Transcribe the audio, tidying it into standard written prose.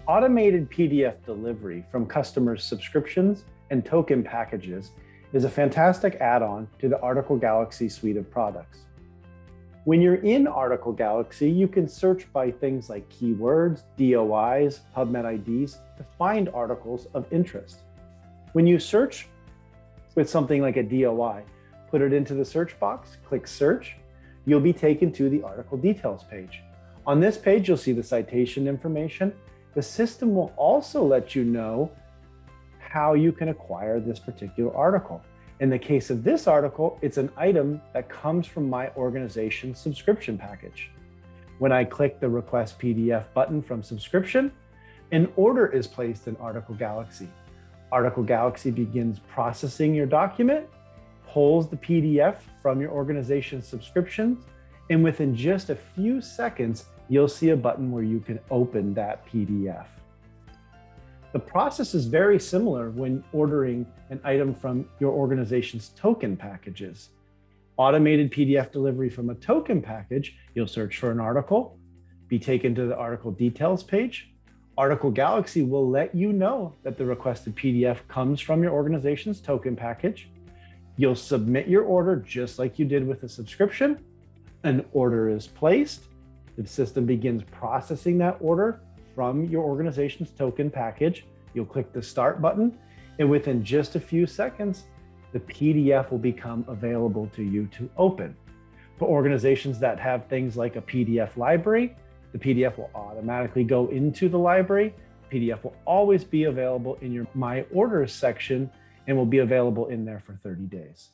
Automated PDF delivery from customers' subscriptions and token packages is a fantastic add-on to the Article Galaxy suite of products. When you're in Article Galaxy, you can search by things like keywords, DOIs, PubMed IDs to find articles of interest. When you search with something like a DOI, put it into the search box, click search, you'll be taken to the article details page. On this page, you'll see the citation information. The system will also let you know how you can acquire this particular article. In the case of this article, it's an item that comes from my organization's subscription package. When I click the Request PDF button from subscription, an order is placed in Article Galaxy. Article Galaxy begins processing your document, pulls the PDF from your organization's subscriptions, and within just a few seconds, you'll see a button where you can open that PDF. The process is very similar when ordering an item from your organization's token packages. Automated PDF delivery from a token package, you'll search for an article, be taken to the article details page. Article Galaxy will let you know that the requested PDF comes from your organization's token package. You'll submit your order just like you did with a subscription. An order is placed. The system begins processing that order from your organization's token package. You'll click the start button, and within just a few seconds, the PDF will become available to you to open. For organizations that have things like a PDF library, the PDF will automatically go into the library. PDF will always be available in your My Orders section and will be available in there for 30 days.